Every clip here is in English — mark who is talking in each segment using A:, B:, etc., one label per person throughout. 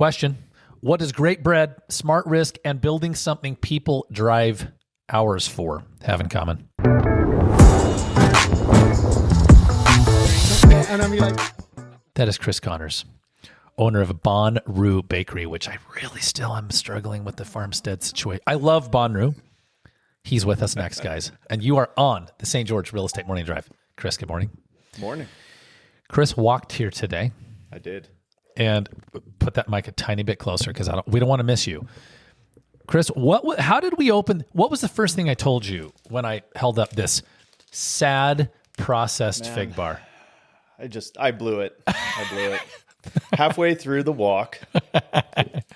A: Question: what is great bread, smart risk, and building something people drive hours for have in common?
B: And I'm like,
A: that is Chris Connors, owner of Bonrue Bakery, which I really still am struggling with the Farmstead situation. I love Bonrue. He's with us next, guys. And you are on the St. George Real Estate Morning Drive. Chris, good morning.
C: Morning.
A: Chris walked here today.
C: I did.
A: And put that mic a tiny bit closer because we don't want to miss you. Chris, how did we open? What was the first thing I told you when I held up this sad processed fig bar?
C: I blew it. Halfway through the walk,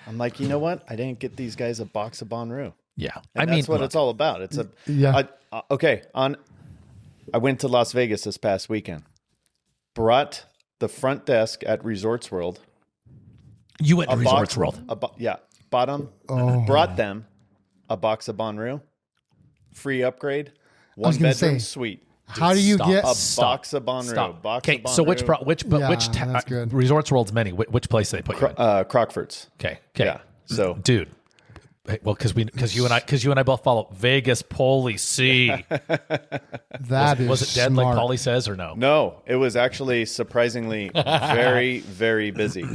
C: I'm like, you know what? I didn't get these guys a box of Bonrue.
A: Yeah.
C: And that's what it's all about. It's okay. I went to Las Vegas this past weekend. Brought the front desk at Resorts World.
A: You went to Resorts World?
C: Brought them a box of Bonrue. Free upgrade. One bedroom suite.
B: How do you get
C: a box of Bonrue?
A: Okay, so which Resorts World's many? Which place do they put you in?
C: Crockford's.
A: Okay.
C: Yeah. So,
A: dude, well, because you and I both follow Vegas Policy. Was it dead
B: smart.
A: like Paulie says or no?
C: No, it was actually surprisingly very, very busy.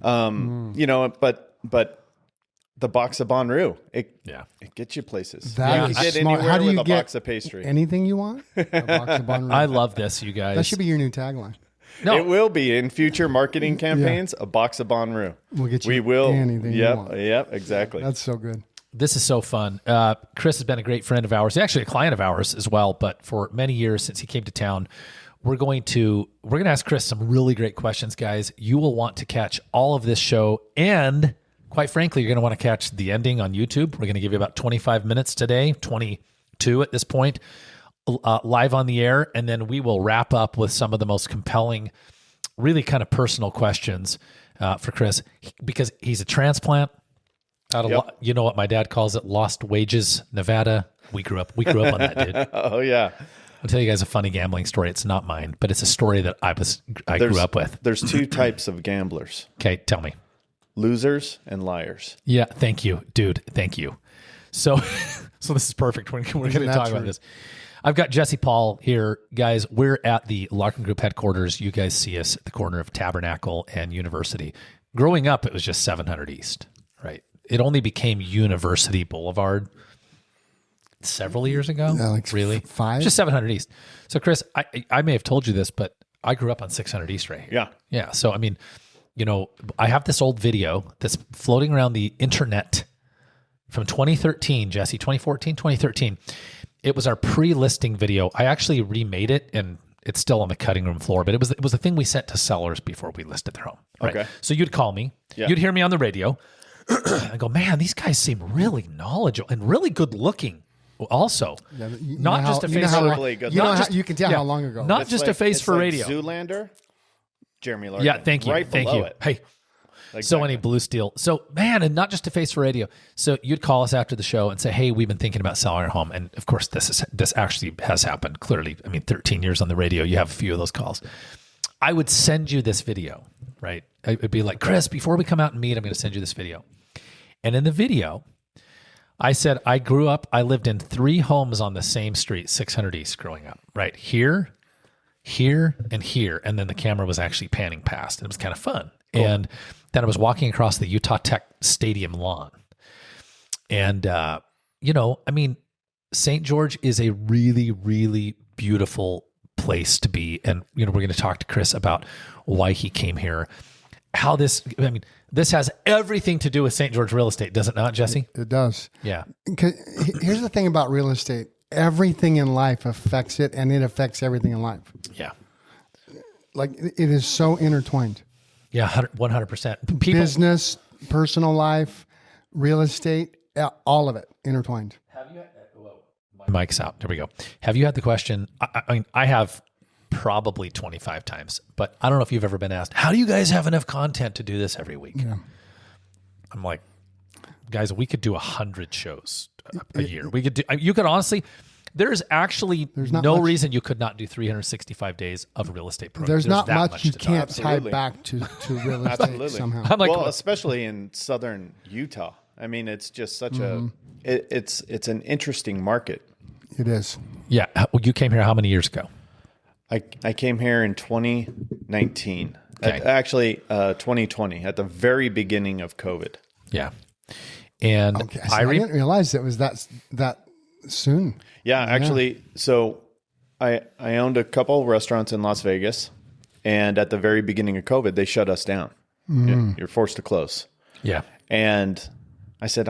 C: But the box of Bonrue, it gets you places.
B: That
C: you
B: is
C: get
B: smart.
C: anywhere
B: How do you
C: with a
B: get
C: box of pastry.
B: Anything you want? A box of Bonrue.
A: I love this, you guys.
B: That should be your new tagline.
A: No.
C: It will be in future marketing campaigns. A box of Bonrue.
B: We'll get you anything you want.
C: Yep, exactly.
B: That's so good.
A: This is so fun. Chris has been a great friend of ours, actually a client of ours as well. But for many years since he came to town, we're going to ask Chris some really great questions, guys. You will want to catch all of this show, and quite frankly, you're going to want to catch the ending on YouTube. We're going to give you about 25 minutes today, 22 at this point, live on the air, and then we will wrap up with some of the most compelling, really kind of personal questions for Chris, because he's a transplant out of you know what my dad calls it, Lost Wages, Nevada. We grew up on that, dude.
C: Oh yeah.
A: I'll tell you guys a funny gambling story. It's not mine, but it's a story that I grew up with.
C: There's two types of gamblers.
A: Okay, tell me.
C: Losers and liars.
A: Yeah, thank you, dude. Thank you. So this is perfect. We're going to talk about this. I've got Jesse Paul here. Guys, we're at the Larkin Group headquarters. You guys see us at the corner of Tabernacle and University. Growing up, it was just 700 East, right? It only became University Boulevard several years ago.
B: Yeah, like
A: really?
B: 5?
A: Just 700 East. So, Chris, I may have told you this, but I grew up on 600 East right here.
C: Yeah.
A: Yeah. So, I mean, I have this old video that's floating around the internet from 2013, Jesse, 2014, 2013. It was our pre-listing video. I actually remade it, and it's still on the cutting room floor, but it was the thing we sent to sellers before we listed their home. Right? Okay. So you'd call me. Yeah. You'd hear me on the radio. I go, man, these guys seem really knowledgeable and really good looking. Also, not just a face for radio.
B: You can tell how long ago.
A: Not just a face for radio.
C: Zoolander, Jeremy Larkin.
A: Yeah, thank you.
C: Right
A: thank
C: below
A: you.
C: It.
A: Hey, exactly. So many blue steel. So, man, and not just a face for radio. So you'd call us after the show and say, hey, we've been thinking about selling our home. And of course, this actually has happened. Clearly, I mean, 13 years on the radio, you have a few of those calls. I would send you this video, right? It would be like, Chris, before we come out and meet, I'm going to send you this video. And in the video, I said, I lived in 3 homes on the same street, 600 East growing up, right? Here, and here. And then the camera was actually panning past. And it was kind of fun. Cool. And then I was walking across the Utah Tech Stadium lawn. And, St. George is a really, really beautiful place to be. And, we're going to talk to Chris about why he came here. This has everything to do with St. George real estate, does it not, Jesse?
B: It does.
A: Yeah.
B: Here's the thing about real estate. Everything in life affects it, and it affects everything in life.
A: Yeah.
B: Like, it is so intertwined.
A: Yeah, 100%.
B: Business, personal life, real estate, all of it intertwined.
A: Have you had, my mic's out. There we go. Have you had the question? I have probably 25 times, but I don't know if you've ever been asked, how do you guys have enough content to do this every week? Yeah. I'm like, guys, we could do 100 shows a year. You could honestly, There's actually
B: not
A: no
B: much-
A: reason you could not do 365 days of real estate programs.
B: There's not
A: that
B: much you
A: to do.
B: can't tie
C: Absolutely.
B: back to real estate
C: Absolutely.
B: somehow.
A: I'm like,
C: Well, especially in southern Utah. I mean, it's just such it's an interesting market.
B: It is.
A: yeah. You came here how many years ago?
C: I came here in 2019.
A: Okay.
C: Actually, 2020, at the very beginning of COVID.
A: Yeah. And
B: Okay, so I didn't realize it was that soon.
C: Yeah, actually, so I owned a couple restaurants in Las Vegas, and at the very beginning of COVID, they shut us down. You're forced to close.
A: yeah.
C: And I said,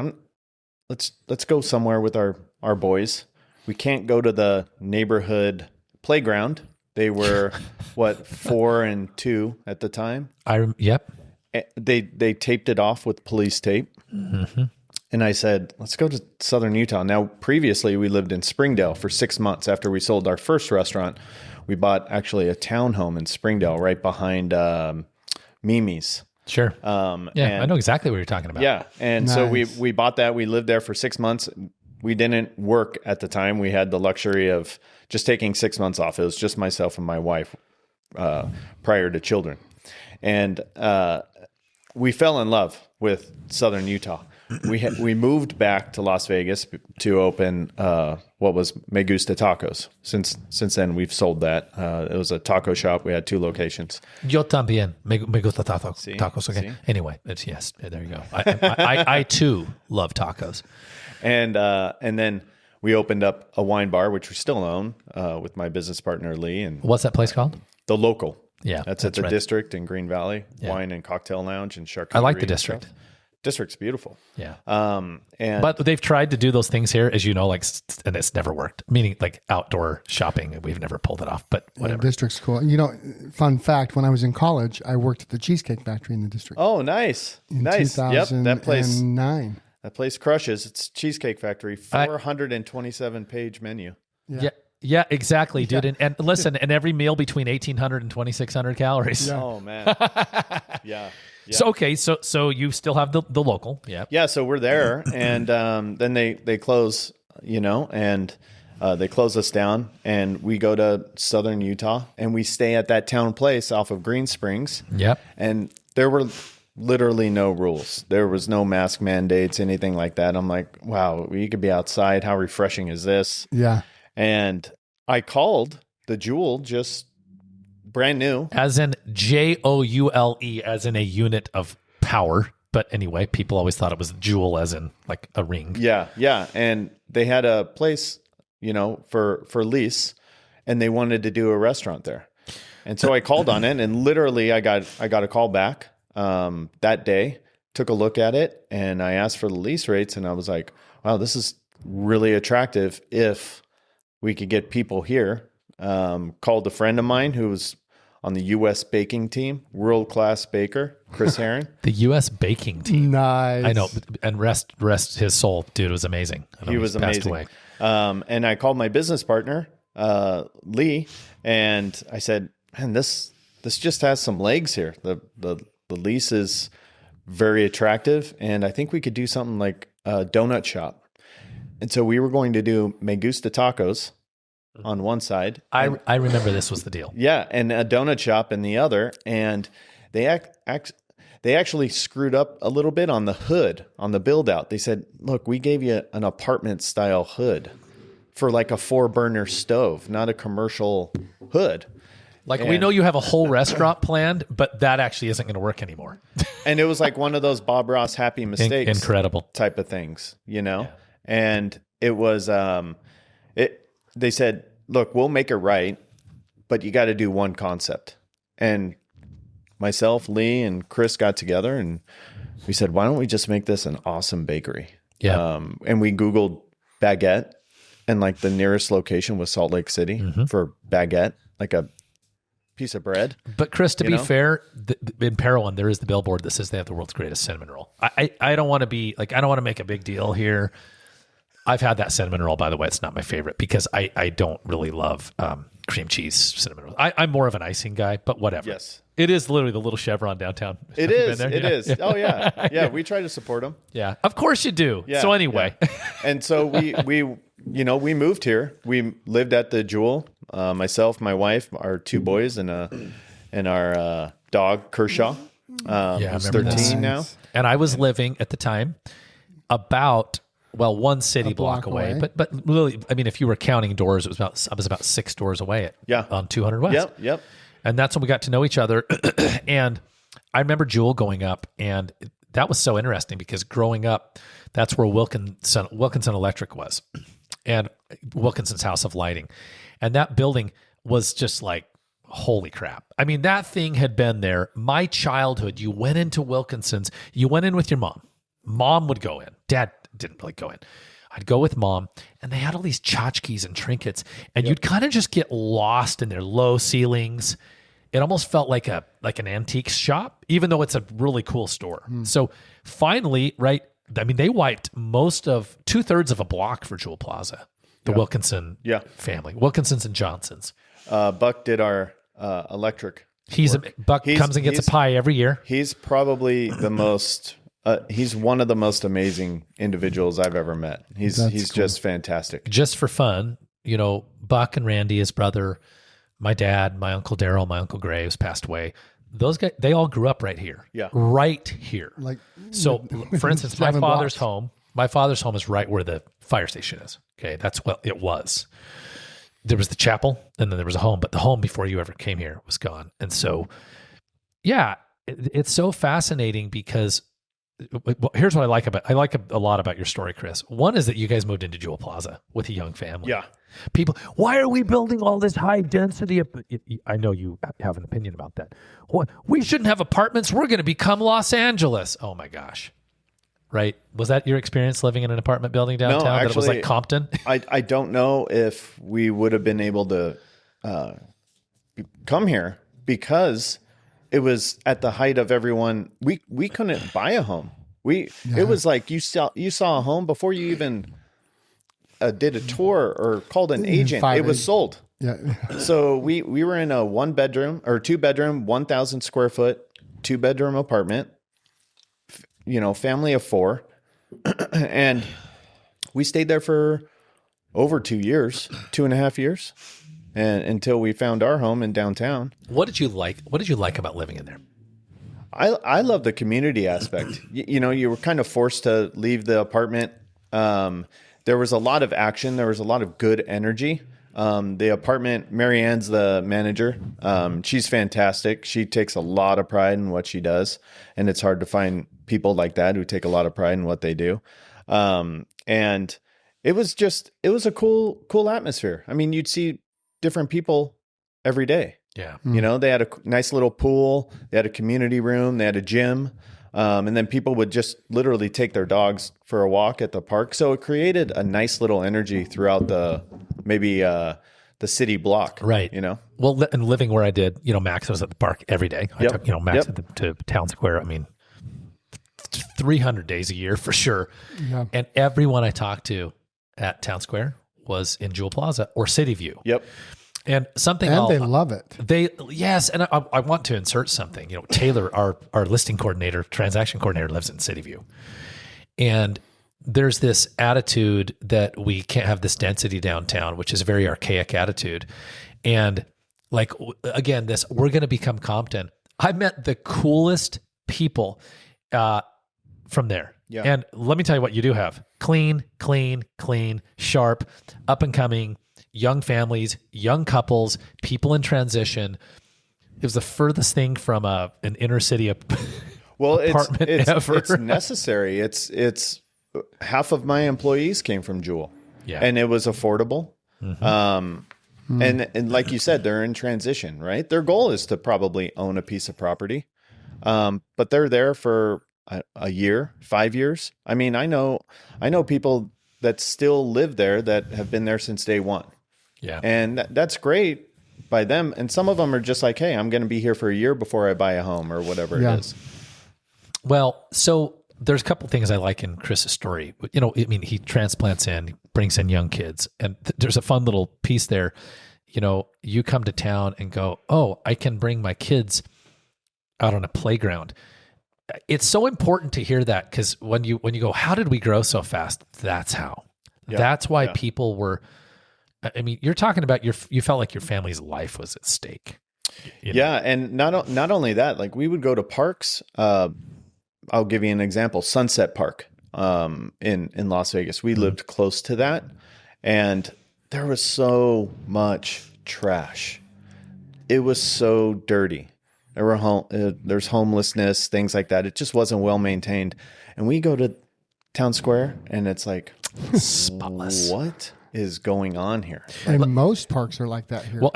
C: let's go somewhere with our boys. We can't go to the neighborhood playground. They were 4 and 2 at the time.
A: Yep.
C: They taped it off with police tape.
A: Mm-hmm.
C: And I said, let's go to Southern Utah. Now, previously we lived in Springdale for 6 months after we sold our first restaurant. We bought actually a townhome in Springdale right behind Mimi's.
A: Sure. Yeah, I know exactly what you're talking about.
C: Yeah. And so
B: Nice.
C: we bought that. We lived there for 6 months. We didn't work at the time. We had the luxury of just taking 6 months off. It was just myself and my wife prior to children. And we fell in love with Southern Utah. We moved back to Las Vegas to open what was Me Gusta Tacos. Since then, we've sold that. It was a taco shop. We had 2 locations.
A: Yo también. Me gusta tacos.
C: See?
A: Tacos. Okay.
C: See?
A: Anyway, yes. There you go. I too love tacos.
C: And then we opened up a wine bar, which we still own, with my business partner Lee, and
A: What's that place called?
C: the Local.
A: Yeah,
C: That's at the
A: right.
C: District in Green Valley,
A: Yeah.
C: wine and cocktail lounge and charcuterie.
A: I like the
C: and
A: District.
C: stuff. District's beautiful.
A: Yeah.
C: And
A: But they've tried to do those things here, as you know, and it's never worked. Meaning like outdoor shopping, we've never pulled it off. But
B: The
A: whatever.
B: district's cool. You know, fun fact: when I was in college, I worked at the Cheesecake Factory in the district.
C: oh, nice, nice. Yep, that place.
B: 2009.
C: That place crushes. It's Cheesecake Factory, 427 page menu.
A: Yeah, exactly, dude. And listen, and every meal between 1,800 and 2,600 calories.
B: Yeah.
C: Oh man. Yeah.
A: So okay, so you still have the local, yeah.
C: Yeah, so we're there, and then they close, and they close us down, and we go to Southern Utah, and we stay at that town place off of Green Springs.
A: Yep.
C: And there were literally no rules. There was no mask mandates, anything like that. I'm like, wow, we could be outside. How refreshing is this?
B: Yeah.
C: And I called the Jewel, just brand new.
A: As in JOULE, as in a unit of power. But anyway, people always thought it was jewel, as in like a ring.
C: Yeah, yeah. And they had a place, for lease, and they wanted to do a restaurant there. And so I called on it, and literally I got a call back that day, took a look at it, and I asked for the lease rates, and I was like, wow, this is really attractive if we could get people here. Called a friend of mine who was on the U.S. baking team, world-class baker, Chris Herron.
A: The U.S. baking team.
B: Nice.
A: I know, and rest his soul, dude. It was amazing. I know
C: He was
A: he's passed
C: amazing.
A: away.
C: And I called my business partner, Lee, and I said, man, this just has some legs here. The lease is very attractive, and I think we could do something like a donut shop. And so we were going to do Me Gusta Tacos on one side.
A: I remember this was the deal.
C: Yeah, and a donut shop in the other. And they actually screwed up a little bit on the hood, on the build out. They said, look, we gave you an apartment style hood for like a 4-burner stove, not a commercial hood.
A: Like, we know you have a whole restaurant planned, but that actually isn't going to work anymore.
C: And it was like one of those Bob Ross happy mistakes
A: Incredible.
C: type of things, And it was they said, look, we'll make it right, but you got to do one concept. And myself, Lee, and Chris got together, and we said, why don't we just make this an awesome bakery?
A: Yeah.
C: And we Googled baguette, and like the nearest location was Salt Lake City for baguette, like a piece of bread.
A: But Chris, to be fair, in Parowan, there is the billboard that says they have the world's greatest cinnamon roll. I don't want to be like, I don't want to make a big deal here. I've had that cinnamon roll, by the way. It's not my favorite because I don't really love cream cheese cinnamon rolls. I'm more of an icing guy, but whatever.
C: Yes.
A: It is literally the little Chevron downtown.
C: It
A: Have you
C: is.
A: been there?
C: It is. Oh yeah. Yeah. We try to support them.
A: Yeah. Of course you do.
C: Yeah,
A: So anyway.
C: yeah. And so we we moved here. We lived at the Jewel, myself, my wife, our two boys, and our dog, Kershaw, who's 13 now.
A: And I was living at the time about, one city block away. But really, I mean, if you were counting doors, I was about 6 doors away on 200 West.
C: Yep.
A: And that's when we got to know each other. And I remember Jewel going up, and that was so interesting because growing up, that's where Wilkinson Electric was, and Wilkinson's House of Lighting. And that building was just like, holy crap. I mean, that thing had been there. My childhood, you went into Wilkinson's, you went in with your mom. Mom would go in. Dad didn't really go in. I'd go with mom, and they had all these tchotchkes and trinkets, and you'd kind of just get lost in their low ceilings. It almost felt like an antique shop, even though it's a really cool store. So finally, right, I mean, they wiped 2/3 of a block for Jewel Plaza, the Wilkinson family, Wilkinsons and Johnsons.
C: Buck did our electric.
A: Buck comes and gets a pie every year.
C: He's probably the most. He's one of the most amazing individuals I've ever met. He's cool. Just fantastic.
A: Just for fun, Buck and Randy, his brother, my dad, my Uncle Daryl, my Uncle Graves passed away. Those guys, they all grew up right here. Yeah. Right here. So, for instance, my father's home is right where the fire station is. Okay. That's what it was. There was the chapel, and then there was a home, but the home before you ever came here was gone. And so, it's so fascinating because here's what I like a lot about your story, Chris. One is that you guys moved into Jewel Plaza with a young family.
C: Yeah.
A: People, why are we building all this high density? I know you have an opinion about that. We shouldn't have apartments. We're going to become Los Angeles. Oh my gosh. Right. Was that your experience living in an apartment building downtown?
C: No, actually,
A: that it was like Compton?
C: I don't know if we would have been able to come here because it was at the height of everyone. We couldn't buy a home. It was like you saw a home before you even did a tour or called an agent. It was sold.
B: Yeah.
C: So we were in a 1-bedroom or 2-bedroom, 1,000 square foot, 2-bedroom apartment. Family of 4, and we stayed there for over 2 years, 2.5 years, and until we found our home in downtown.
A: What did you like? What did you like about living in there?
C: I love the community aspect. You were kind of forced to leave the apartment. There was a lot of action. There was a lot of good energy. The apartment, Mary Ann's the manager. She's fantastic. She takes a lot of pride in what she does, and it's hard to find people like that who take a lot of pride in what they do. And it was a cool atmosphere. I mean, you'd see different people every day.
A: Yeah.
C: They had a nice little pool. They had a community room. They had a gym. And then people would just literally take their dogs for a walk at the park. So it created a nice little energy throughout the city block.
A: Right. Well, and living where I did, Max was at the park every day. I took, Max to Town Square. I mean, 300 days a year for sure. Yeah. And everyone I talked to at Town Square was in Jewel Plaza or City View.
C: Yep.
B: And they love it.
A: Yes. And I want to insert something. Taylor, our listing coordinator, transaction coordinator, lives in City View. And there's this attitude that we can't have this density downtown, which is a very archaic attitude. And again, we're going to become Compton. I met the coolest people from there. Yeah. And let me tell you what you do have. Clean, sharp, up and coming, young families, young couples, people in transition. It was the furthest thing from an inner city apartment ever.
C: It's necessary. It's half of my employees came from Jewel.
A: Yeah.
C: And it was affordable. Mm-hmm. And like you said, they're in transition, right? Their goal is to probably own a piece of property. But they're there for a year, 5 years. I mean, I know people that still live there that have been there since day one.
A: Yeah.
C: And that's great by them. And some of them are just like, hey, I'm going to be here for a year before I buy a home or whatever it is.
A: Well, so there's a couple things I like in Chris's story. He transplants in, brings in young kids, and there's a fun little piece there. You come to town and go, oh, I can bring my kids out on a playground. It's so important to hear that because when you go, how did we grow so fast? That's how. That's why people were, I mean, you're talking about you felt like your family's life was at stake. You know?
C: Yeah. And not only that, like we would go to parks. I'll give you an example, Sunset Park in Las Vegas. We lived close to that, and there was so much trash. It was so dirty. There's homelessness, things like that. It just wasn't well maintained. And we go to Town Square, and it's like,
A: spotless.
C: What is going on here?
B: And most parks are like that here.
A: Well,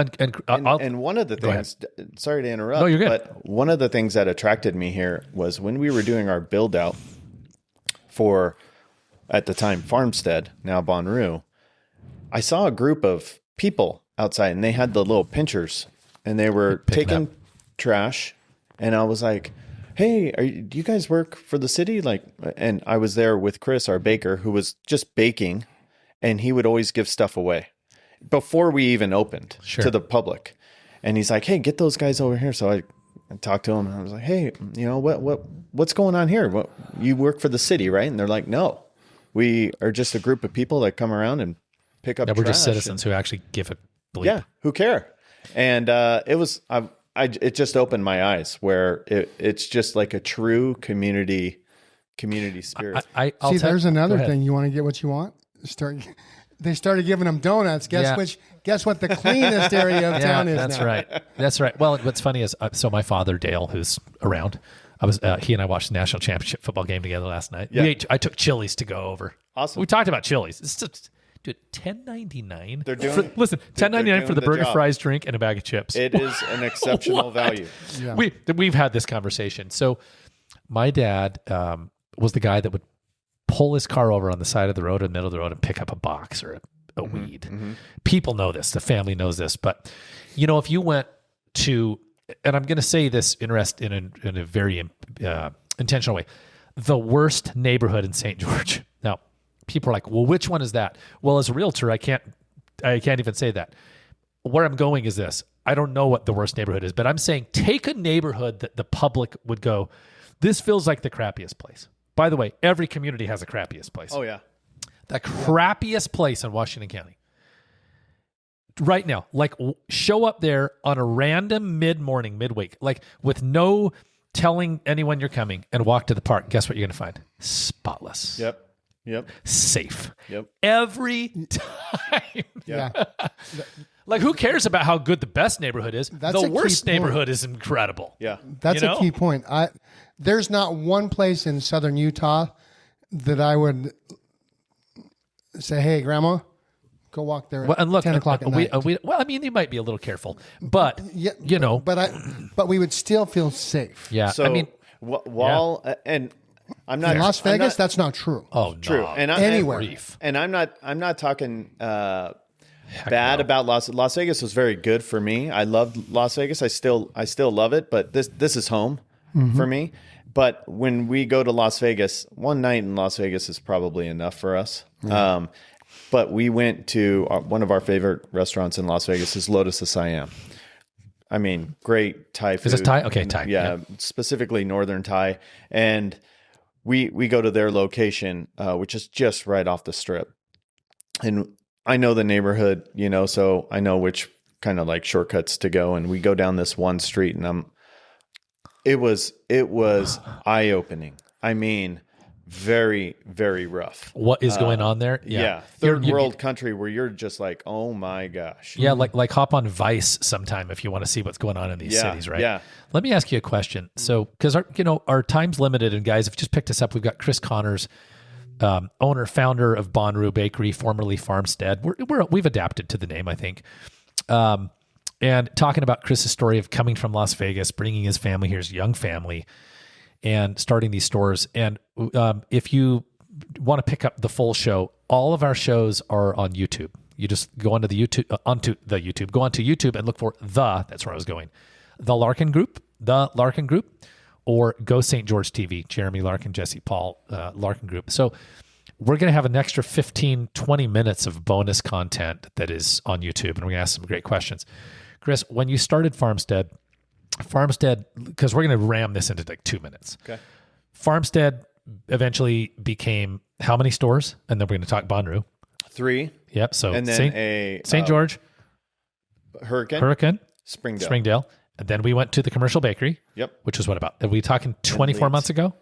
C: And one of the things, sorry to interrupt,
A: No, you're good.
C: but one of the things that attracted me here was when we were doing our build out for, at the time, Farmstead, now Bonrue, I saw a group of people outside, and they had the little pinchers, and they were taking trash. And I was like, hey, do you guys work for the city? Like, and I was there with Chris, our baker, who was just baking, and he would always give stuff away before we even opened to the public. And he's like, hey, get those guys over here. So I talked to him, and I was like, hey, you know, what's going on here? You work for the city, right? And they're like, no, we are just a group of people that come around and pick up trash.
A: We're just citizens who actually give a bleep.
C: Yeah, who care? And it just opened my eyes where it's just like a true community spirit.
B: There's another thing. You want to get what you want? They started giving them donuts. Guess what the cleanest area of town is
A: that's
B: now.
A: right. That's right. Well, what's funny is, so my father, Dale, who's around, he and I watched the national championship football game together last night.
C: Yeah.
A: I took Chili's to go over.
C: Awesome.
A: We talked about Chili's. It's just, dude, $10.99.
C: They're doing
A: $10.99 for the burger,
C: job.
A: fries, drink, and a bag of chips.
C: It is an exceptional value.
B: Yeah.
A: We've had this conversation. So my dad was the guy that would pull his car over on the side of the road, in the middle of the road, and pick up a box or a weed. Mm-hmm. People know this. The family knows this. But, you know, if you went to, and I'm going to say this in a very intentional way, the worst neighborhood in St. George. Now, people are like, well, which one is that? Well, as a realtor, I can't even say that. Where I'm going is this. I don't know what the worst neighborhood is, but I'm saying take a neighborhood that the public would go, this feels like the crappiest place. By the way, every community has a crappiest place.
C: Oh, yeah.
A: The crappiest place in Washington County. Right now, like show up there on a random mid-morning, midweek, like with no telling anyone you're coming, and walk to the park. Guess what you're going to find? Spotless.
C: Yep.
A: Safe.
C: Yep.
A: Every time.
B: Yeah.
A: Like, who cares about how good the best neighborhood is?
B: That's
A: the
B: a
A: worst
B: key point.
A: neighborhood is incredible.
C: Yeah.
B: That's a key point. There's not one place in southern Utah that I would say, hey, Grandma, go walk there at 10 o'clock at night.
A: Well, I mean, they might be a little careful, but,
B: Yeah,
A: you know.
B: But we would still feel safe.
A: Yeah.
C: So,
A: I mean,
C: and I'm not
B: In Las Vegas, that's not true.
A: oh, no.
C: true. And
B: Anywhere.
C: And I'm not talking bad about Las Vegas. Was very good for me. I loved Las Vegas. I still love it, but this is home for me. But when we go to Las Vegas, one night in Las Vegas is probably enough for us. But we went to one of our favorite restaurants in Las Vegas is Lotus of Siam. I mean, great Thai food.
A: Is this Thai? Okay, Thai.
C: Yeah, specifically Northern Thai. And we go to their location, which is just right off the strip. And I know the neighborhood, you know, so I know which kind of like shortcuts to go. And we go down this one street, and it was eye-opening. I mean, very, very rough.
A: What is going on there?
C: Yeah. Third world country where you're just like, oh my gosh.
A: Yeah, like hop on Vice sometime if you want to see what's going on in these cities, right?
C: Yeah.
A: Let me ask you a question. So, because our time's limited, and guys, if you just picked us up, we've got Chris Connors, owner, founder of Bonrue Bakery, formerly Farmstead. We've adapted to the name, I think. And talking about Chris's story of coming from Las Vegas, bringing his family here, his young family, and starting these stores. And if you want to pick up the full show, all of our shows are on YouTube. You just go onto YouTube, go onto YouTube and look for that's where I was going, the Larkin Group, or Go St. George TV, Jeremy Larkin, Jesse Paul, Larkin Group. So we're going to have an extra 15, 20 minutes of bonus content that is on YouTube, and we're going to ask some great questions. Chris, when you started Farmstead, because we're going to ram this into like 2 minutes.
C: Okay.
A: Farmstead eventually became how many stores? And then we're going to talk Bonrue.
C: 3.
A: Yep. So
C: And then
A: St. George,
C: Hurricane,
A: Springdale. And then we went to the commercial bakery.
C: Yep.
A: Which was what about? Are we talking 24 months ago?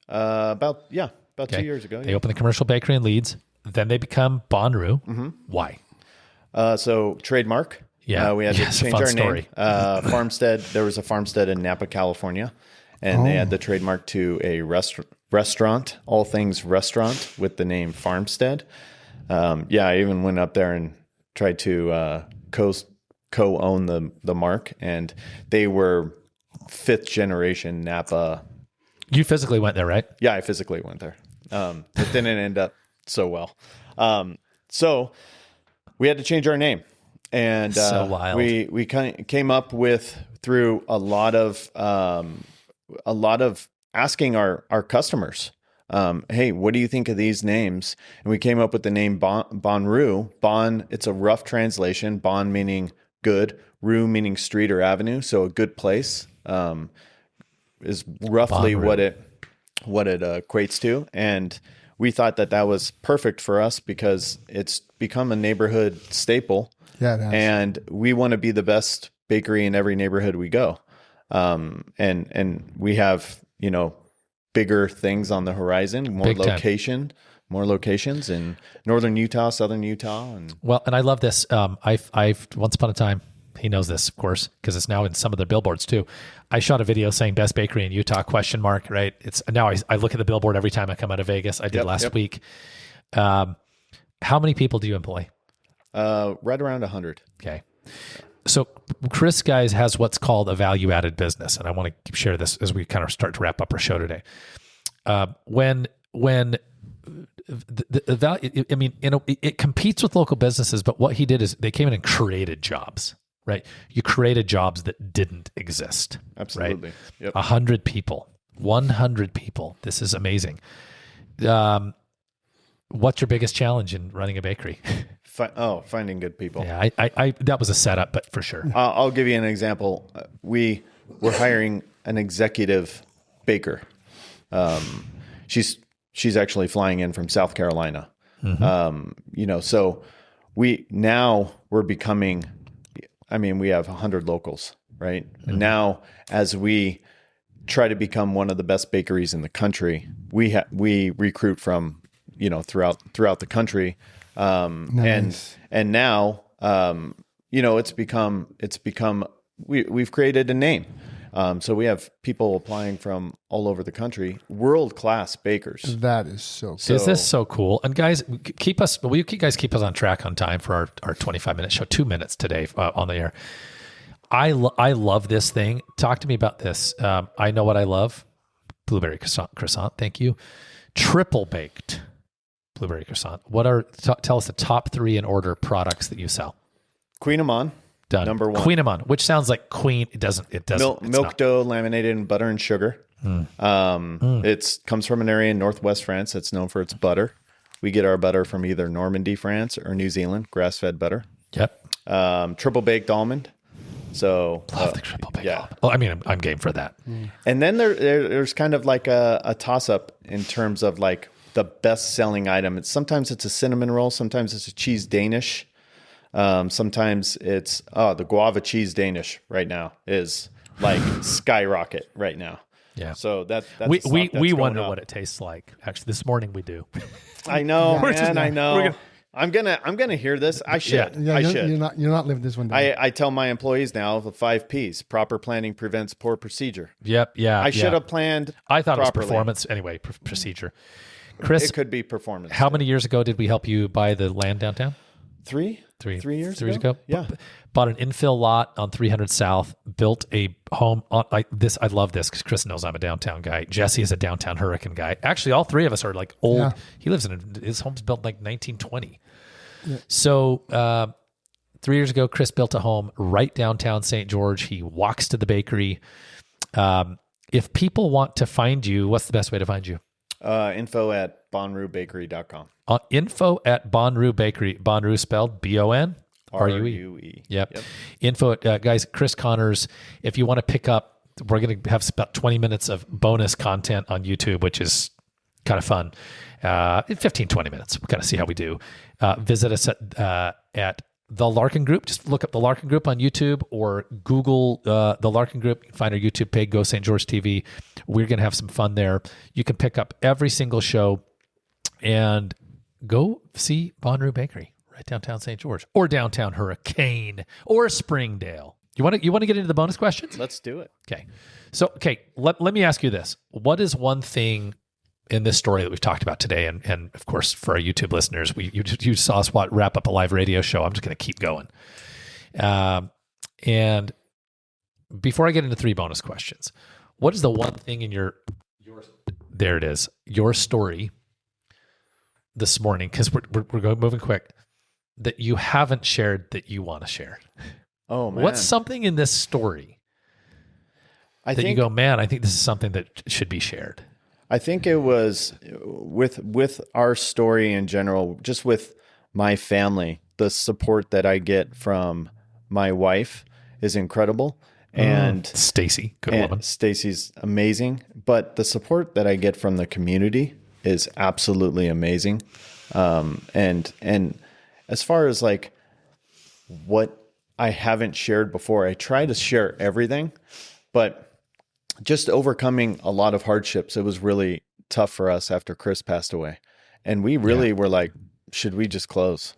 C: About 2 years ago.
A: They opened the commercial bakery in Leeds. Then they become Bonrue. Why?
C: So trademark.
A: Yeah.
C: We had to change our name. Farmstead. There was a Farmstead in Napa, California, and they had the trademark to a restaurant, all things restaurant, with the name Farmstead. I even went up there and tried to co-own the mark, and they were 5th generation Napa.
A: You physically went there, right?
C: Yeah, I physically went there. It didn't end up so well. So we had to change our name, and
A: so wild.
C: we came up with through a lot of asking our customers, hey, what do you think of these names? And we came up with the name Bonrue. Bon, it's a rough translation. Bon meaning good, rue meaning street or avenue. So a good place is roughly
A: Bonrue.
C: what it equates to. And we thought that was perfect for us because it's become a neighborhood staple.
B: Yeah, it has.
C: And we want to be the best bakery in every neighborhood we go. And we have, bigger things on the horizon, more locations in northern Utah, southern Utah. And
A: I love this. I've once upon a time, he knows this, of course, because it's now in some of their billboards too. I shot a video saying best bakery in Utah ? Right. It's now I look at the billboard every time I come out of Vegas. I did last week. How many people do you employ?
C: Right around 100.
A: Okay. So Chris, guys, has what's called a value-added business, and I want to share this as we kind of start to wrap up our show today. When the value, I mean, it competes with local businesses, but what he did is they came in and created jobs, right? You created jobs that didn't exist.
C: Absolutely.
A: Right?
C: Yep.
A: 100 people, 100 people. This is amazing. What's your biggest challenge in running a bakery?
C: Finding good people.
A: Yeah, I that was a setup, but for sure.
C: I'll give you an example. We were hiring an executive baker. She's actually flying in from South Carolina. So we're becoming, we have 100 locals, right? And now as we try to become one of the best bakeries in the country, we recruit from, throughout the country.
B: Nice.
C: And now, it's become, we've created a name. So we have people applying from all over the country, world-class bakers.
B: That is so cool.
A: Is this so cool? And guys, keep us on track on time for our 25-minute show, 2 minutes today on the air. I love this thing. Talk to me about this. I know what I love. Blueberry croissant. Thank you. Triple baked blueberry croissant. Tell us the top 3 in order products that you sell.
C: Queen Amon.
A: Done.
C: Number 1.
A: Queen Amon, which sounds like queen. It doesn't.
C: Milk dough laminated in butter and sugar. It comes from an area in northwest France that's known for its butter. We get our butter from either Normandy, France, or New Zealand, grass-fed butter.
A: Yep.
C: Triple baked almond. So
A: love the triple baked almond. Well, I'm game for that.
C: And then there's kind of like a toss-up in terms of like the best-selling item. Sometimes it's a cinnamon roll. Sometimes it's a cheese Danish. Sometimes it's the guava cheese Danish right now is like skyrocket right now.
A: Yeah.
C: So that's
A: we wonder what it tastes like. Actually, this morning we do.
C: I know, man. I know. I'm gonna hear this. I should.
B: Yeah,
C: I should.
B: You're not living this one down.
C: I tell my employees now the 5 Ps: proper planning prevents poor procedure.
A: Yep. Yeah.
C: I should have planned.
A: I thought
C: properly.
A: It was performance anyway. Procedure. Chris,
C: it could be performance.
A: How many years ago did we help you buy the land downtown?
C: 3 years ago. Yeah.
A: Bought an infill lot on 300 South, built a home on like this. I love this because Chris knows I'm a downtown guy. Jesse is a downtown Hurricane guy. Actually, all 3 of us are like old. Yeah. He lives his home's built like 1920. Yeah. So 3 years ago, Chris built a home right downtown St. George. He walks to the bakery. If people want to find you, what's the best way to find you?
C: Info at bonruebakery.com.
A: Info at Bonrue Bakery. Bonrue spelled B-O-N-R-U-E. Yep. Info at, guys, Chris Connors. If you want to pick up, we're going to have about 20 minutes of bonus content on YouTube, which is kind of fun. In 15, 20 minutes, we'll kind of see how we do. Visit us at the Larkin Group. Just look up the Larkin Group on YouTube or Google the Larkin Group. You can find our YouTube page, Go St. George TV. We're going to have some fun there. You can pick up every single show and go see Bonrue Bakery right downtown St. George or downtown Hurricane or Springdale. You want to get into the bonus questions?
C: Let's do it.
A: Okay. So, let me ask you this. What is one thing in this story that we've talked about today? And of course, for our YouTube listeners, you saw us wrap up a live radio show. I'm just going to keep going. And before I get into 3 bonus questions, what is the one thing in your there it is, your story this morning, because we're moving quick, that you haven't shared that you want to share?
C: Oh, man.
A: What's something in this story I think this is something that should be shared?
C: I think it was with our story in general, just with my family, the support that I get from my wife is incredible. And
A: Stacy, good woman.
C: Stacy's amazing. But the support that I get from the community is absolutely amazing. And as far as like what I haven't shared before, I try to share everything, but just overcoming a lot of hardships. It was really tough for us after Chris passed away. And we really were like, should we just close?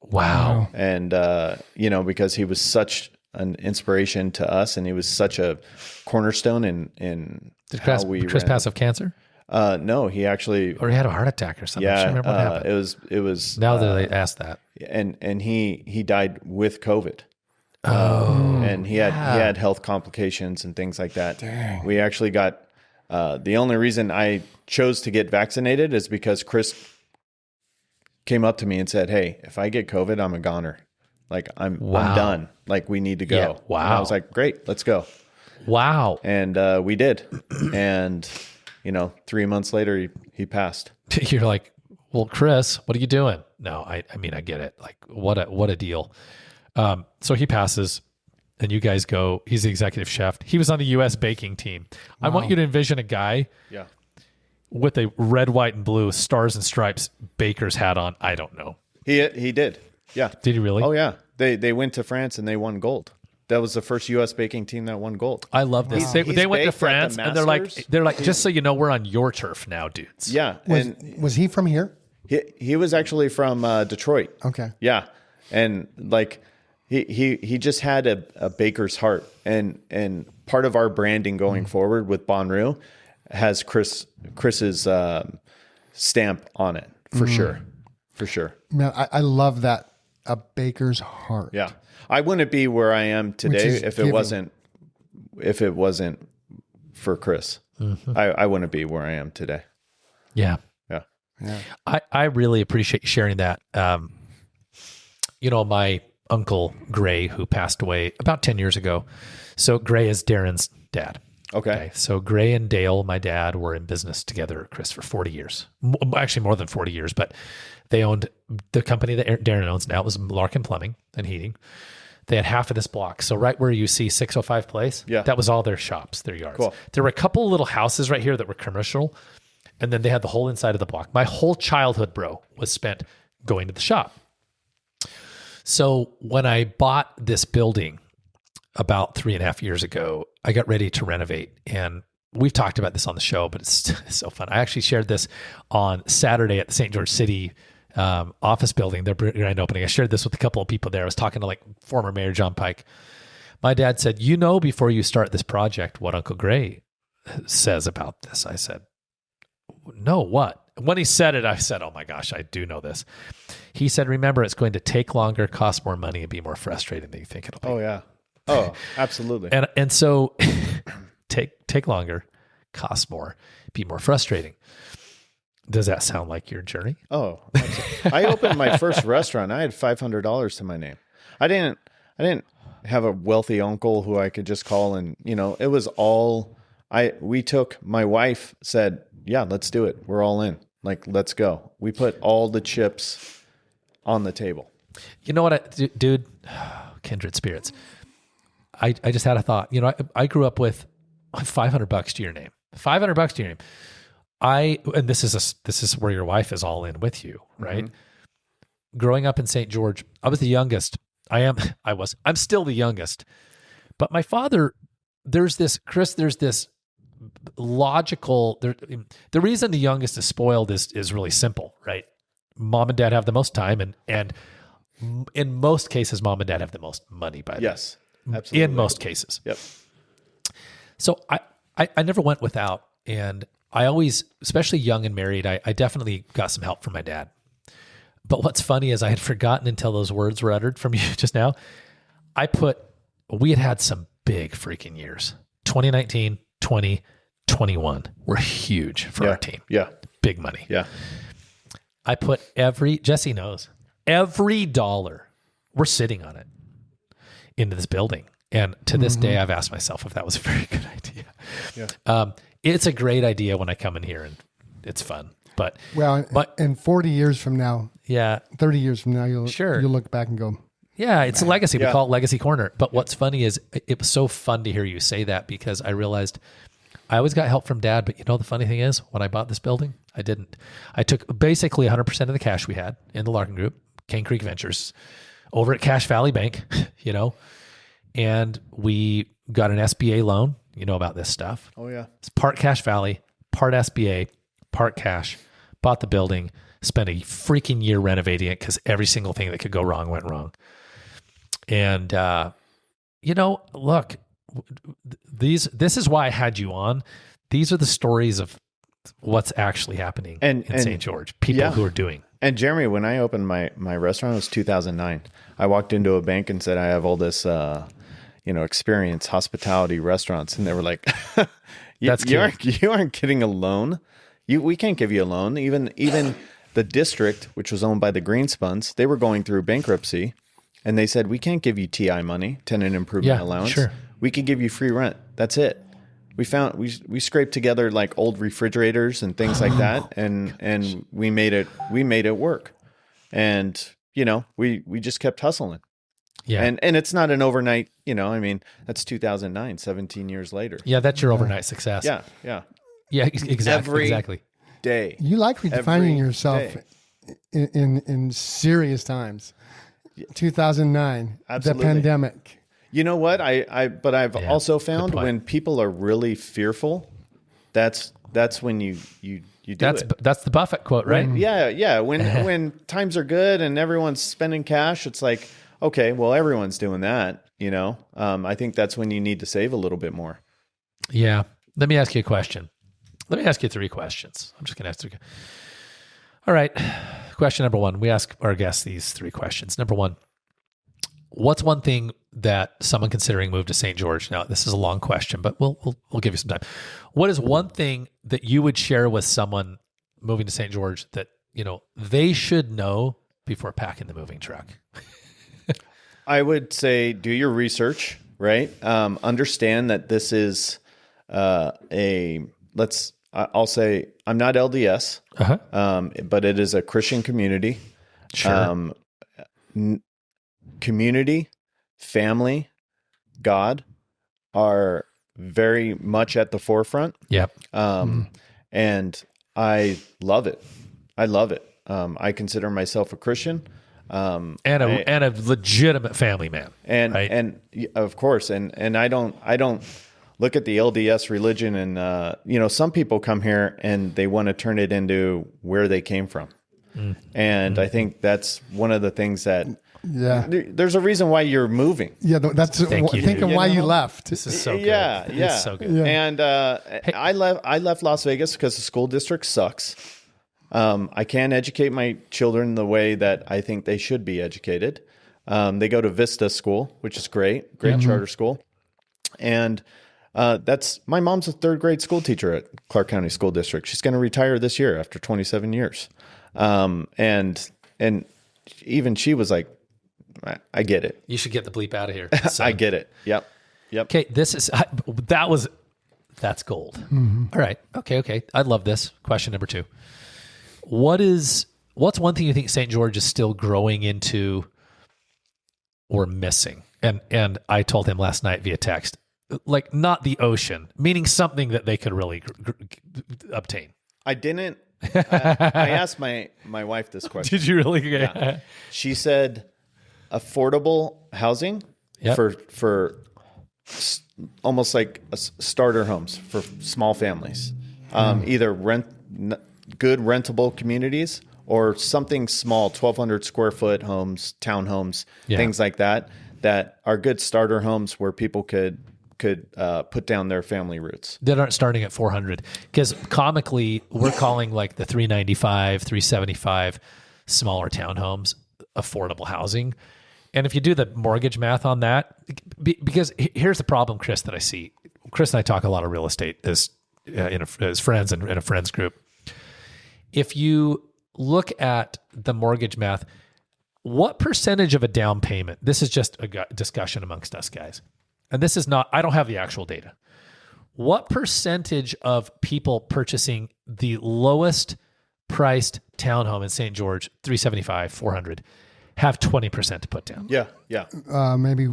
A: Wow.
C: And, because he was such an inspiration to us and he was such a cornerstone in
A: Did Chris pass of cancer?
C: No, he actually,
A: or he had a heart attack or something. I can't remember what happened.
C: It was
A: now that I asked that.
C: And he died with COVID.
A: Oh,
C: and he had health complications and things like that.
B: Dang.
C: We actually got, the only reason I chose to get vaccinated is because Chris came up to me and said, "Hey, if I get COVID, I'm a goner. Like I'm done. Like we need to go."
A: Yeah. Wow.
C: And I was like, "Great, let's go."
A: Wow.
C: And we did. And 3 months later, he passed.
A: You're like, well, Chris, what are you doing? No, I mean, I get it. Like what a deal. So he passes and you guys go, he's the executive chef. He was on the U.S. baking team. Wow. I want you to envision a guy with a red, white, and blue stars and stripes baker's hat on. I don't know.
C: He did. Yeah.
A: Did he really?
C: Oh yeah. They went to France and they won gold. That was the first U.S. baking team that won gold.
A: I love this.
C: Wow.
A: They went to France and they're like, just so you know, we're on your turf now, dudes.
C: Yeah.
B: Was he from here?
C: He was actually from Detroit.
B: Okay.
C: Yeah. And like he just had a baker's heart, and part of our branding going forward with Bonrue has Chris's stamp on it for sure.
B: Man, I love that, a baker's heart.
C: Yeah. I wouldn't be where I am today if it wasn't for Chris. Mm-hmm. I wouldn't be where I am today.
A: Yeah.
C: Yeah.
A: I really appreciate you sharing that. My uncle Gray, who passed away about 10 years ago. So Gray is Darren's dad.
C: Okay.
A: So Gray and Dale, my dad, were in business together, Chris, for 40 years. Actually, more than 40 years, but they owned the company that Darren owns now. It was Larkin Plumbing and Heating. They had half of this block. So right where you see 605 Place, that was all their shops, their yards.
C: Cool.
A: There were a couple of little houses right here that were commercial, and then they had the whole inside of the block. My whole childhood, bro, was spent going to the shop. So when I bought this building about 3.5 years ago, I got ready to renovate. And we've talked about this on the show, but it's so fun. I actually shared this on Saturday at the St. George City office building, their grand opening. I shared this with a couple of people there. I was talking to like former Mayor John Pike. My dad said, before you start this project, what Uncle Gray says about this. I said, no, what? When he said it, I said, oh my gosh, I do know this. He said, remember, it's going to take longer, cost more money, and be more frustrating than you think it'll be.
C: Oh, yeah. Oh, absolutely.
A: And so take longer, cost more, be more frustrating. Does that sound like your journey?
C: Oh, I opened my first restaurant. I had $500 to my name. I didn't have a wealthy uncle who I could just call, and it was all my wife said, yeah, let's do it. We're all in. Like, let's go. We put all the chips on the table.
A: You know what, dude? Kindred spirits. I just had a thought. I grew up with $500 to your name. $500 to your name. and this is where your wife is all in with you, right? Mm-hmm. Growing up in St. George, I was the youngest. I'm still the youngest. But my father, there's this logical, the reason the youngest is spoiled is really simple, right? Mom and dad have the most time, and in most cases, mom and dad have the most money by
C: yes, absolutely.
A: In most cases.
C: Yep.
A: So I never went without, and I always, especially young and married, I definitely got some help from my dad. But what's funny is I had forgotten until those words were uttered from you just now. We had some big freaking years. 2019, 20, 21 were huge for our team.
C: Yeah.
A: Big money.
C: Yeah.
A: I put Jesse knows, every dollar, we're sitting on it, into this building. And to this day, I've asked myself if that was a very good idea. Yeah. It's a great idea when I come in here and it's fun. But
B: in 40 years from now, 30 years from now, you'll look back and go,
A: yeah, it's a legacy. We call it Legacy Corner. But what's funny is it was so fun to hear you say that, because I realized I always got help from Dad. But you know, the funny thing is, when I bought this building, I didn't. I took basically 100% of the cash we had in the Larkin Group, Cane Creek Ventures, over at Cache Valley Bank, and we got an SBA loan. You know about this stuff.
C: Oh, yeah.
A: It's part Cache Valley, part SBA, part cash. Bought the building, spent a freaking year renovating it because every single thing that could go wrong went wrong. And, look, this is why I had you on. These are the stories of what's actually happening in St. George, people who are doing.
C: And Jeremy, when I opened my restaurant, it was 2009. I walked into a bank and said, I have all this, experience, hospitality, restaurants. And they were like, you aren't getting a loan. We can't give you a loan. Even the district, which was owned by the Greenspuns, they were going through bankruptcy. And they said, we can't give you TI money, tenant improvement allowance.
A: Sure.
C: We could give you free rent. That's it. We scraped together like old refrigerators and things like that, and we made it work. And we just kept hustling. Yeah. And it's not an overnight, that's 2009, 17 years later.
A: Yeah, that's your overnight success.
C: Yeah, yeah.
A: Yeah, exactly.
C: Every day.
B: You like redefining yourself in serious times. 2009,
C: absolutely.
B: The pandemic.
C: You know what? I've also found when people are really fearful, that's when you do it.
A: That's the Buffett quote, right?
C: Yeah. When times are good and everyone's spending cash, it's like, okay, well, everyone's doing that. I think that's when you need to save a little bit more.
A: Yeah. Let me ask you a question. Let me ask you 3 questions. I'm just going to ask 3. All right. Question number 1. We ask our guests these 3 questions. Number 1, what's one thing that someone considering move to St. George? Now, this is a long question, but we'll give you some time. What is one thing that you would share with someone moving to St. George that, they should know before packing the moving truck?
C: I would say do your research, right? Understand that this is I'll say I'm not LDS, but it is a Christian community.
A: Sure.
C: Community, family, God are very much at the forefront.
A: Yep.
C: And I love it. I consider myself a Christian.
A: And a legitimate family man.
C: And of course, and I don't look at the LDS religion and, some people come here and they want to turn it into where they came from. And I think that's one of the things that, there's a reason why you're moving.
B: Yeah. Think of why you left.
A: This is so good.
C: Yeah.
A: It's so good.
B: Yeah.
C: And I left Las Vegas because the school district sucks. I can't educate my children the way that I think they should be educated. They go to Vista School, which is great charter school. And my mom's a 3rd grade school teacher at Clark County School District. She's going to retire this year after 27 years. And even she was like, I get it.
A: You should get the bleep out of here.
C: I get it. Yep.
A: Okay. That's gold. Mm-hmm. All right. Okay. I love this. Question number 2. What's one thing you think St. George is still growing into or missing? And I told him last night via text, like not the ocean, meaning something that they could really obtain.
C: I didn't. I asked my wife this question.
A: Did you really?
C: Yeah. She said affordable housing for almost like starter homes for small families. Either good rentable communities or something small, 1,200 square foot homes, townhomes, things like that are good starter homes where people could put down their family roots.
A: That aren't starting at 400. Because comically, we're calling like the 395, 375 smaller townhomes affordable housing. And if you do the mortgage math on that, because here's the problem, Chris, that I see. Chris and I talk a lot of real estate as friends and in a friends group. If you look at the mortgage math, what percentage of a down payment, this is just a discussion amongst us guys, and this is not, I don't have the actual data. What percentage of people purchasing the lowest priced townhome in St. George, 375, 400, have 20% to put down?
C: Yeah.
B: Maybe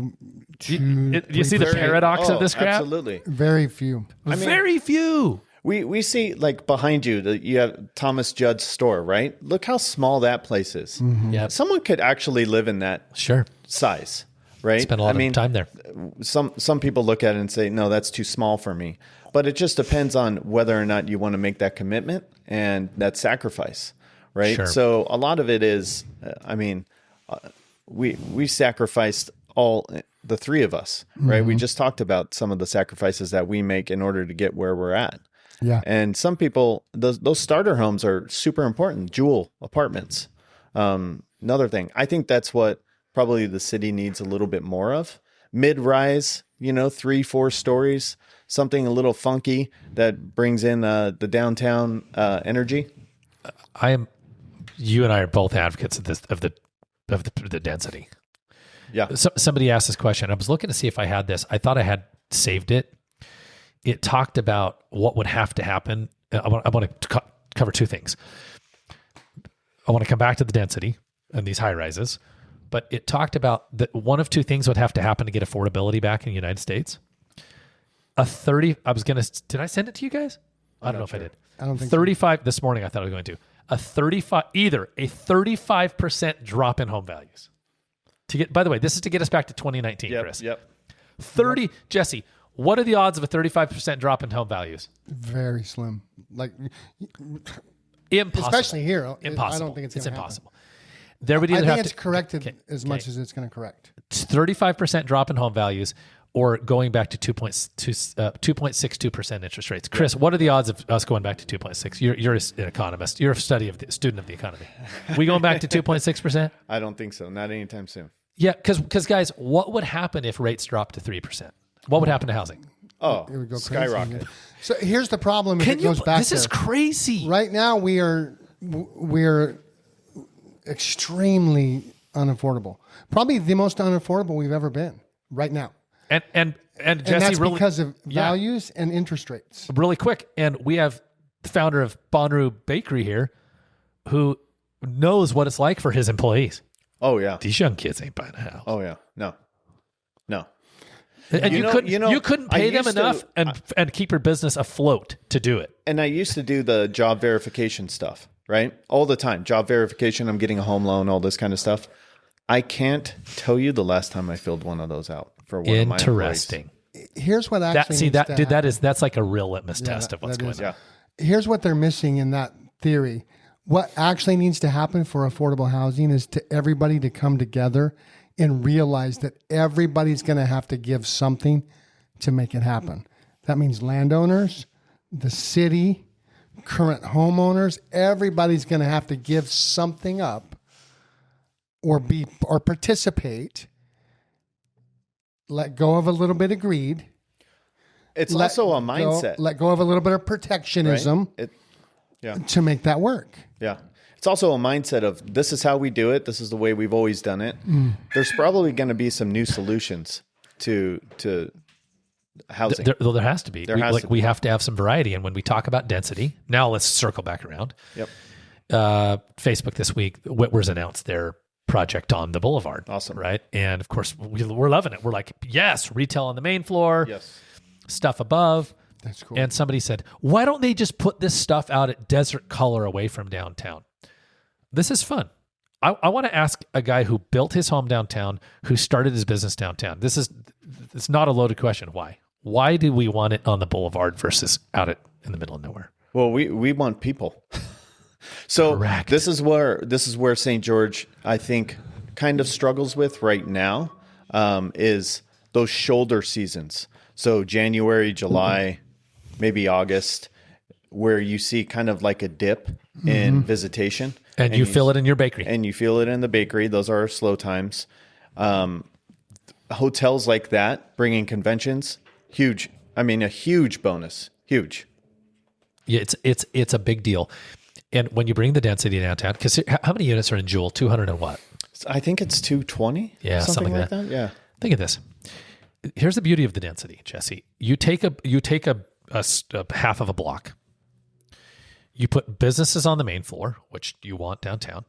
A: two. You see the paradox of this crap?
C: Absolutely.
B: Very few.
A: Very few.
C: We see like behind you, you have Thomas Judd's store, right? Look how small that place is.
A: Mm-hmm. Yep.
C: Someone could actually live in that size, right?
A: Spend a lot of time there.
C: Some people look at it and say, no, that's too small for me. But it just depends on whether or not you want to make that commitment and that sacrifice, right?
A: Sure.
C: So a lot of it is, we sacrificed all, the three of us, right? We just talked about some of the sacrifices that we make in order to get where we're at.
B: Yeah.
C: And some people, those starter homes are super important. Jewel apartments. Another thing, I think that's what probably the city needs a little bit more of. Mid-rise, 3-4 stories, something a little funky that brings in the downtown energy.
A: You and I are both advocates of this, of the density.
C: Yeah.
A: So, somebody asked this question. I was looking to see if I had this. I thought I had saved it. It talked about what would have to happen. I want to cover two things. I want to come back to the density and these high rises, but it talked about that one of two things would have to happen to get affordability back in the United States. Did I send it to you guys? I don't know if I did.
B: I don't think
A: 35 this morning. I thought I was going to either a 35% drop in home values to get, by the way, this is to get us back to 2019, Chris.
C: Yep.
A: Jesse, what are the odds of a 35% drop in home values?
B: Very slim. Like
A: impossible.
B: Especially here.
A: Impossible.
B: I don't think it's
A: impossible. There would either
B: I think it's corrected as much as it's going to correct.
A: 35% drop in home values or going back to 2.62% interest rates. Chris, what are the odds of us going back to 2.6? You're an economist. You're a student of the economy. We going back to 2.6%?
C: I don't think so. Not anytime soon.
A: Yeah, because guys, what would happen if rates dropped to 3%? What would happen to housing?
C: Oh,
B: it would go
C: skyrocket.
B: Crazy. So here's the problem. If it goes back
A: this is crazy.
B: Right now, we're extremely unaffordable. Probably the most unaffordable we've ever been right now.
A: And Jesse,
B: that's
A: really,
B: because of values and interest rates.
A: Really quick, and we have the founder of Bonrue Bakery here, who knows what it's like for his employees.
C: Oh yeah,
A: these young kids ain't buying a house.
C: Oh yeah, no.
A: And you couldn't pay them enough and keep your business afloat to do it.
C: And I used to do the job verification stuff, right? All the time. Job verification, I'm getting a home loan, all this kind of stuff. I can't tell you the last time I filled one of those out for one of my employees.
A: Interesting.
B: Here's what actually
A: that's like a real litmus test of what's going on.
C: Yeah.
B: Here's what they're missing in that theory. What actually needs to happen for affordable housing is to everybody to come together and realize that everybody's going to have to give something to make it happen. That means landowners, the city, current homeowners, everybody's going to have to give something up or participate, let go of a little bit of greed.
C: It's also a mindset.
B: Let go of a little bit of protectionism to make that work.
C: Yeah. It's also a mindset of this is how we do it. This is the way we've always done it. There's probably going to be some new solutions to housing.
A: There has to be. We have to have some variety. And when we talk about density, now let's circle back around.
C: Yep.
A: Facebook this week, Whitworth's announced their project on the boulevard.
C: Awesome.
A: Right. And of course, we're loving it. We're like, yes, retail on the main floor.
C: Yes.
A: Stuff above.
B: That's cool.
A: And somebody said, why don't they just put this stuff out at Desert Color away from downtown? This is fun. I want to ask a guy who built his home downtown, who started his business downtown. It's not a loaded question. Why? Why do we want it on the boulevard versus out in the middle of nowhere?
C: Well, we want people. So
A: Correct.
C: this is where St. George, I think, kind of struggles with right now, is those shoulder seasons. So January, July, maybe August, where you see kind of like a dip in visitation.
A: And you feel it in your bakery.
C: And you feel it in the bakery. Those are our slow times. Hotels like that, bringing conventions, huge. I mean, a huge bonus. Huge.
A: Yeah, it's a big deal. And when you bring the density downtown, because how many units are in Jewel? 200 and what?
C: I think it's 220.
A: Yeah, something like that.
C: Yeah.
A: Think of this. Here's the beauty of the density, Jesse. You take a half of a block. You put businesses on the main floor, which you want downtown,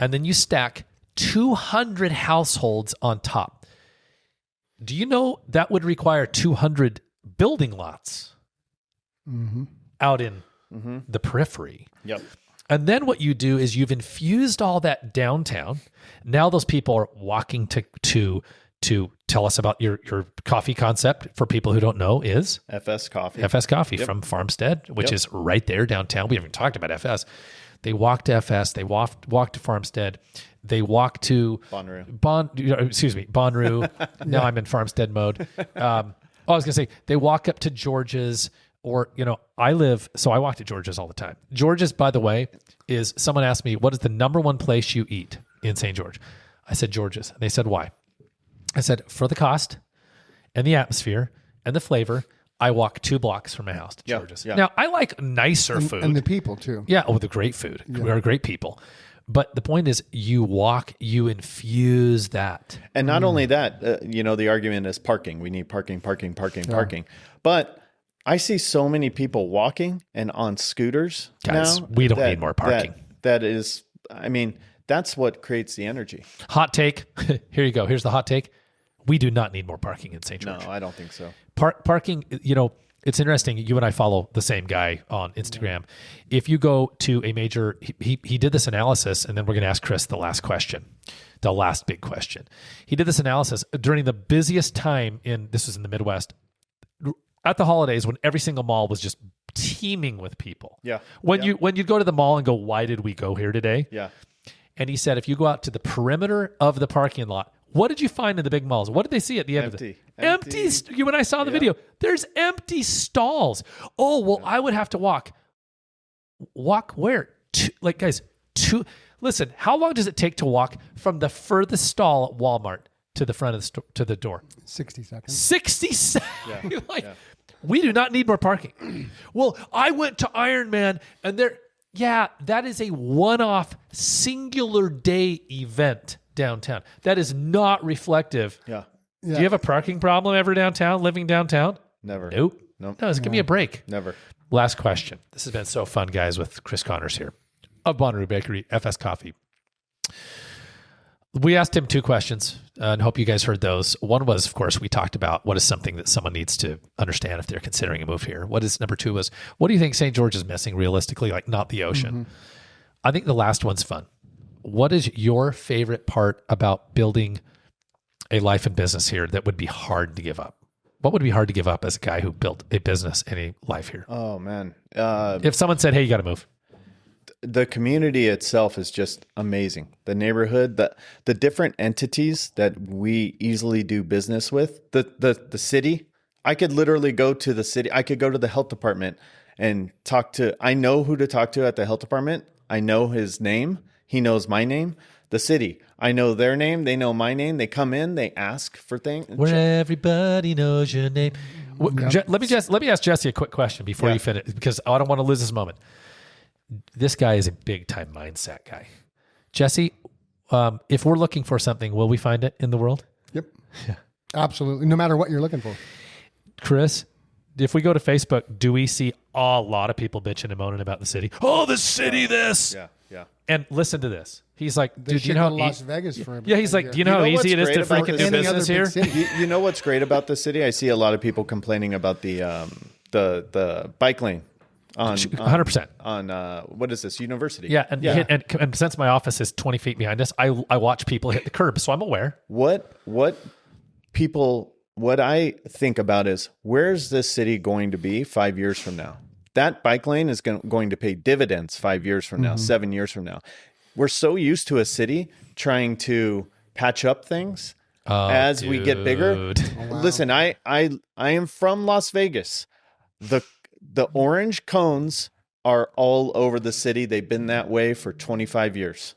A: and then you stack 200 households on top. Do you know that would require 200 building lots out in the periphery?
C: Yep.
A: And then what you do is you've infused all that downtown. Now those people are walking to tell us about your coffee concept for people who don't know is
C: FS Coffee.
A: FS Coffee from Farmstead, which is right there downtown. We haven't talked about FS. They walk to FS. They walk to Farmstead. They walk to
C: Bonrue.
A: Bonrue. Now I'm in Farmstead mode. I was going to say they walk up to George's, or I walk to George's all the time. George's, by the way, is someone asked me, what is the number one place you eat in St. George? I said George's. They said why? I said, for the cost and the atmosphere and the flavor, I walk 2 blocks from my house to George's.
C: Yeah.
A: Now, I like nicer food.
B: And the people, too.
A: Yeah, the great food. Yeah. We are great people. But the point is, you walk, you infuse that.
C: And not only that, the argument is parking. We need parking. But I see so many people walking and on scooters.
A: Guys, we don't need more parking.
C: That is, that's what creates the energy.
A: Hot take. Here you go. Here's the hot take. We do not need more parking in St. George.
C: No, I don't think so.
A: Parking, it's interesting. You and I follow the same guy on Instagram. If you go to a major, he did this analysis, and then we're going to ask Chris the last big question. He did this analysis during the busiest time this was in the Midwest, at the holidays, when every single mall was just teeming with people.
C: Yeah.
A: When you go to the mall and go, why did we go here today?
C: Yeah.
A: And he said, if you go out to the perimeter of the parking lot, what did you find in the big malls? What did they see at the end of it? Empty. When I saw the video, there's empty stalls. Oh, well, I would have to walk. Walk where? Listen, how long does it take to walk from the furthest stall at Walmart to the front of to the door?
B: 60 seconds.
A: 60 seconds. We do not need more parking. Well, I went to Iron Man and that is a one-off singular day event downtown. That is not reflective.
C: Yeah.
A: Do you have a parking problem ever downtown, living downtown?
C: Never.
A: Nope. No, give me a break.
C: Never.
A: Last question. This has been so fun, guys, with Chris Connors here of Bonrue Bakery, FS Coffee. We asked him 2 questions and hope you guys heard those. One was, of course, we talked about what is something that someone needs to understand if they're considering a move here. Number 2 was, what do you think St. George is missing realistically, like not the ocean? I think the last one's fun. What is your favorite part about building a life and business here that would be hard to give up? What would be hard to give up as a guy who built a business and a life here?
C: Oh, man.
A: If someone said, hey, you got to move.
C: The community itself is just amazing. The neighborhood, the different entities that we easily do business with, the city. I could literally go to the city. I could go to the health department and I know who to talk to at the health department. I know his name. He knows my name. The city, I know their name. They know my name. They come in. They ask for things.
A: Where everybody knows your name. Let me ask Jesse a quick question before you finish, because I don't want to lose this moment. This guy is a big time mindset guy. Jesse, if we're looking for something, will we find it in the world?
B: Yep. Yeah. Absolutely. No matter what you're looking for.
A: Chris, if we go to Facebook, do we see a lot of people bitching and moaning about the city? Oh, the city, this.
C: Yeah.
A: And listen to this. He's like,
B: dude,
A: do you know how
B: Las Vegas for
A: he's like, do you know how easy it is to freaking do business here?
C: You know what's great about the city? I see a lot of people complaining about the the bike lane on
A: 100%.
C: on what is this, University?
A: Yeah, and since my office is 20 feet behind us, I watch people hit the curb, so I'm aware.
C: What I think about is, where's this city going to be 5 years from now? That bike lane is going to pay dividends 5 years from now, 7 years from now. We're so used to a city trying to patch up things as we get bigger. Listen, I am from Las Vegas. The orange cones are all over the city. They've been that way for 25 years.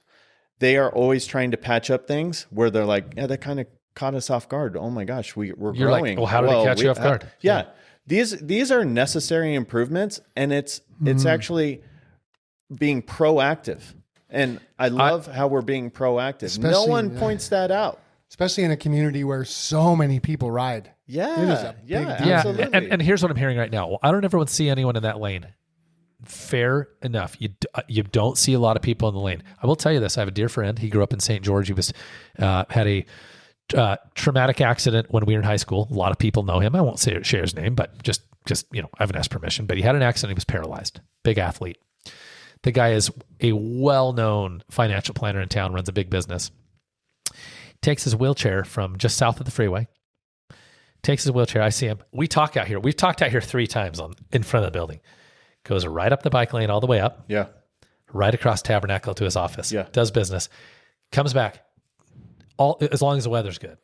C: They are always trying to patch up things where they're like, yeah, that kind of caught us off guard. Oh my gosh, we're
A: You're
C: growing.
A: like, well, how did it catch you off guard?
C: Yeah. These are necessary improvements, and it's actually being proactive. And I love how we're being proactive. No one points that out.
B: Especially in a community where so many people ride.
C: Yeah.
B: It is a big deal.
C: Absolutely.
A: And here's what I'm hearing right now. Well, I don't ever see anyone in that lane. Fair enough. You don't see a lot of people in the lane. I will tell you this. I have a dear friend. He grew up in St. George. He was had a traumatic accident when we were in high school. A lot of people know him. I won't share his name, but just I haven't asked permission. But he had an accident. He was paralyzed. Big athlete. The guy is a well-known financial planner in town. Runs a big business. Takes his wheelchair from just south of the freeway. Takes his wheelchair. I see him. We talk out here. We've talked out here 3 times in front of the building. Goes right up the bike lane all the way up.
C: Yeah.
A: Right across Tabernacle to his office.
C: Yeah.
A: Does business. Comes back. As long as the weather's good.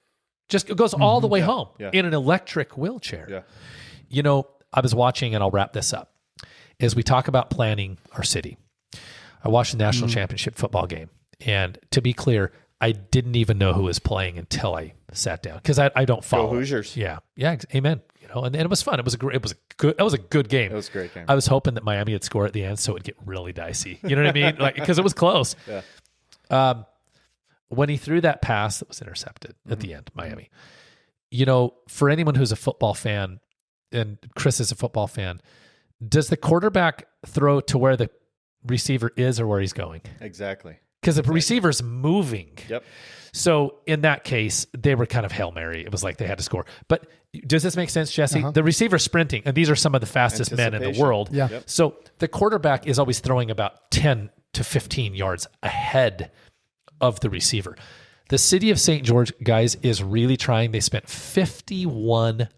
A: Just goes all the way home in an electric wheelchair.
C: Yeah.
A: I was watching, and I'll wrap this up, as we talk about planning our city. I watched the national championship football game. And to be clear, I didn't even know who was playing until I sat down, because I don't follow.
C: Go Hoosiers.
A: Yeah. Amen. And it was fun. It was a good game.
C: It was a great game.
A: I was hoping that Miami would score at the end, so it'd get really dicey. You know what I mean? Because it was close.
C: Yeah.
A: When he threw that pass that was intercepted at the end, Miami. For anyone who's a football fan, and Chris is a football fan, does the quarterback throw to where the receiver is or where he's going?
C: Exactly.
A: Because the receiver's moving.
C: Yep.
A: So in that case, they were kind of Hail Mary. It was like they had to score. But does this make sense, Jesse? The receiver's sprinting, and these are some of the fastest men in the world.
B: Yeah.
C: Yep.
A: So the quarterback is always throwing about 10 to 15 yards ahead of the receiver. The city of St. George, guys, is really trying. They spent $51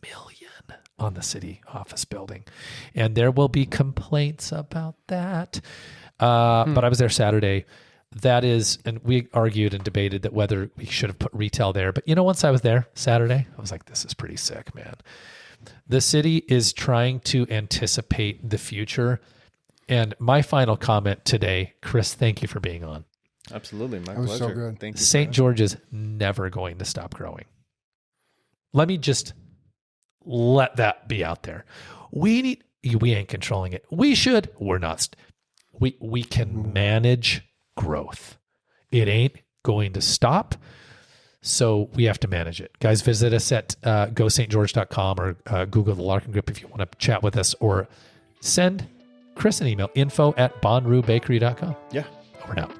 A: million on the city office building, and there will be complaints about that. But I was there Saturday. That is, and we argued and debated that whether we should have put retail there. But once I was there Saturday, I was like, this is pretty sick, man. The city is trying to anticipate the future. And my final comment today, Chris, thank you for being on.
C: Absolutely. My
B: That was
C: pleasure.
B: so good.
C: Thank you.
A: St. George is never going to stop growing. Let me just let that be out there. We ain't controlling it. We should. We're not. We can manage growth. It ain't going to stop. So we have to manage it. Guys, visit us at gostgeorge.com or Google the Larkin Group if you want to chat with us, or send Chris an email, info@bonruebakery.com.
C: Yeah.
A: Over and out.